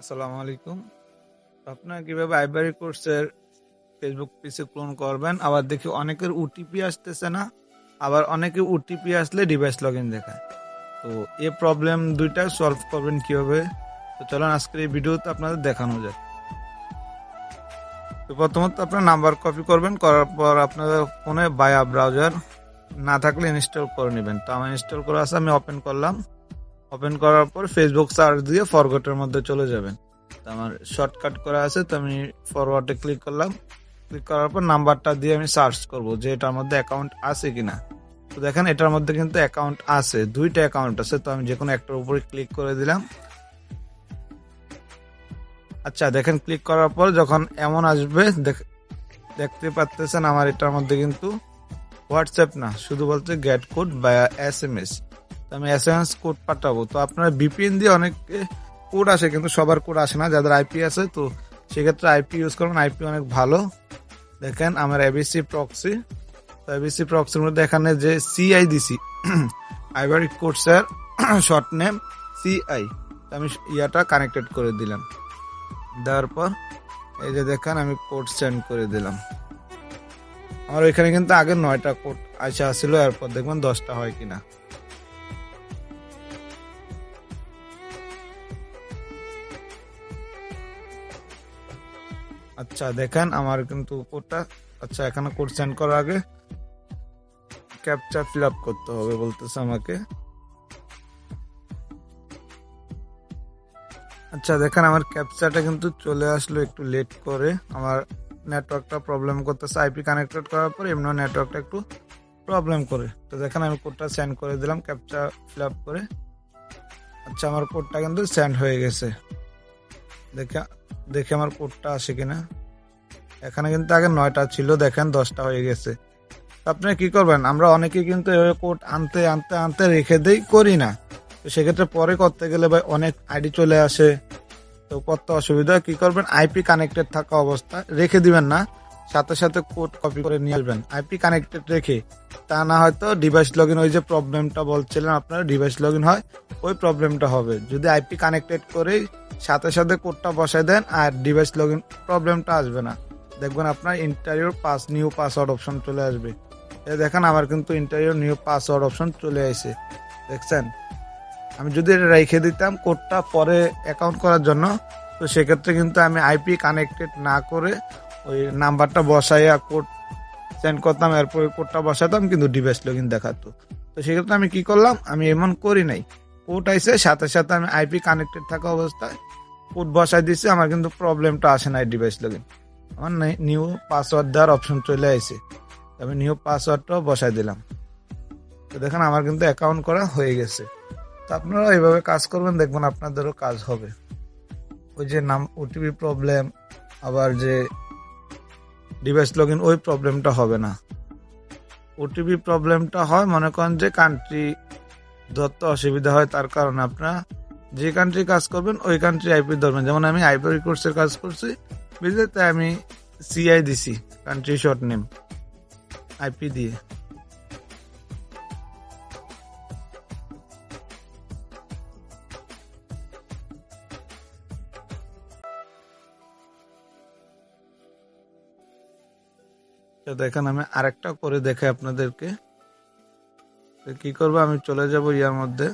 আসসালামু আলাইকুম। আপনারা কিভাবে আইভরি কোর্সের ফেসবুক পেজে ক্লোন করবেন? আবার দেখি অনেকের ওটিপি আসতেছে না, আবার অনেকে ওটিপি আসলে ডিভাইস লগ ইন দেখায়। তো এই প্রবলেম দুইটা সলভ করবেন কিভাবে? তো চলুন আজকের এই ভিডিওতে আপনাদের দেখানো যায়। তো প্রথমত আপনার নাম্বার কপি করবেন, করার পর আপনাদের ফোনে বায়া ব্রাউজার না থাকলে ইনস্টল করে নেবেন। তো আমার ইনস্টল করা আছে, আমি ওপেন করলাম। ওপেন করার পর ফেসবুক সার্চ দিয়ে ফরগটের মধ্যে চলে যাবেন। তো আমার শর্টকাট করা আছে, তো আমি ফরওয়ার্ডে ক্লিক করলাম। ক্লিক করার পর নাম্বারটা দিয়ে আমি সার্চ করব যে এটার মধ্যে অ্যাকাউন্ট আছে কিনা। তো দেখেন এটার মধ্যে কিন্তু অ্যাকাউন্ট আছে, দুইটা অ্যাকাউন্ট আছে। তো আমি যে কোনো একটার উপরে ক্লিক করে দিলাম। আচ্ছা দেখেন, ক্লিক করার পর যখন এমন আসবে দেখতে পাচ্ছেন আমার এটার মধ্যে কিন্তু হোয়াটসঅ্যাপ না, শুধু বলতে গেট কোড বা SMS। তো আমি SMS কোড পাঠাবো। তো আপনার VPN দিয়ে অনেক কোড আসে, কিন্তু সবার কোড আসে না। যাদের আইপি আছে তো সেক্ষেত্রে আইপি ইউজ করবেন, আইপি অনেক ভালো। দেখেন আমার এবিসি প্রক্সি। তো এবিসি প্রক্সির মধ্যে এখানে যে CI দিছি, আইভরি কোর্সের শর্ট নেম CI। আমি ইয়াটা কানেক্টেড করে দিলাম। দেওয়ার পর এই যে দেখেন আমি কোড সেন্ড করে দিলাম। আমার এখানে কিন্তু আগে 9টা কোড আসা ছিল, এরপর দেখবেন 10টা হয় কিনা। আচ্ছা দেখেন আমার কিন্তু কোডটা, আচ্ছা এখানে কোড সেন্ড করার আগে ক্যাপচা ফিল আপ করতে হবে বলতেছে আমাকে। আচ্ছা দেখেন আমার ক্যাপচাটা কিন্তু চলে আসলো একটু লেট করে। আমার নেটওয়ার্কটা প্রবলেম করতেছে, আইপি কানেক্টেড করার পর এমনি নেটওয়ার্কটা একটু প্রবলেম করে। তো দেখেন আমি কোডটা সেন্ড করে দিলাম ক্যাপচা ফিল আপ করে। আচ্ছা আমার কোডটা কিন্তু সেন্ড হয়ে গেছে। দেখে দেখে আমার কোডটা আসে কিনা। এখানে কিন্তু আগে 9টা ছিল, দেখেন 10টা হয়ে গেছে। তো আপনি কি করবেন, আমরা অনেকে কিন্তু এভাবে কোড আনতে আনতে আনতে রেখে দেই, করি না। তো সেক্ষেত্রে পরে করতে গেলে ভাই অনেক আইডি চলে আসে, তো কত অসুবিধা। কি করবেন, আইপি কানেক্টেড থাকা অবস্থা রেখে দিবেন না, সাথে সাথে কোড কপি করে নিয়ে আসবেন আইপি কানেক্টেড রেখে। তা না হয়তো ডিভাইস লগ ইন, ওই যে প্রবলেমটা বলছিলেন আপনার ডিভাইস লগ ইন হয়, ওই প্রবলেমটা হবে। যদি আইপি কানেক্টেড করেই সাথে সাথে কোডটা বসায় দেন আর ডিভাইস লগ ইন, প্রবলেমটা আসবে না। দেখবেন আপনার interior pass new password option চলে আসবে। দেখেন আমার কিন্তু ইন্টারিয়র নিউ পাসওয়ার্ড অপশন চলে আসে, দেখছেন। আমি যদি এটা রেখে দিতাম কোডটা পরে অ্যাকাউন্ট করার জন্য, তো সেক্ষেত্রে কিন্তু আমি আইপি কানেক্টেড না করে ওই নাম্বারটা বসাইয়া কোড সেন্ড করতাম, এরপর কোডটা বসাতাম, কিন্তু ডিভাইস লগ ইন দেখাতো। তো সেক্ষেত্রে আমি কি করলাম, আমি এমন করি নাই। কোড আইসে সাথে সাথে আমি আইপি কানেক্টেড থাকা অবস্থায় কোড বসাই দিচ্ছি, আমার কিন্তু প্রবলেমটা আসে না ডিভাইস লগ ইন। আমার নিউ পাসওয়ার্ড দেওয়ার অপশন চলে আসে, আমি নিউ পাসওয়ার্ডটাও বসাই দিলাম। তো দেখেন আমার কিন্তু অ্যাকাউন্ট করা হয়ে গেছে। তো আপনারা এইভাবে কাজ করবেন, দেখবেন আপনাদেরও কাজ হবে। ওই যে নাম ওটিপি প্রবলেম, আবার যে ডিভাইস লগ ইন, ওই প্রবলেমটা হবে না। ওটিপি প্রবলেমটা হয় মনে করেন যে কান্ট্রি ধরতে অসুবিধা হয়, তার কারণে আপনারা যে কান্ট্রি কাজ করবেন ওই কান্ট্রি আইপি ধরবেন। যেমন আমি আইভরি কোর্সের কাজ করছি, বুঝলে, তাই আমি CI দিছি, কান্ট্রি শর্ট নেম আইপি দিয়ে। তো দেখেন আমি আরেকটা করে দেখে আপনাদেরকে। তো কি করবো, আমি চলে যাব ইয়ার মধ্যে,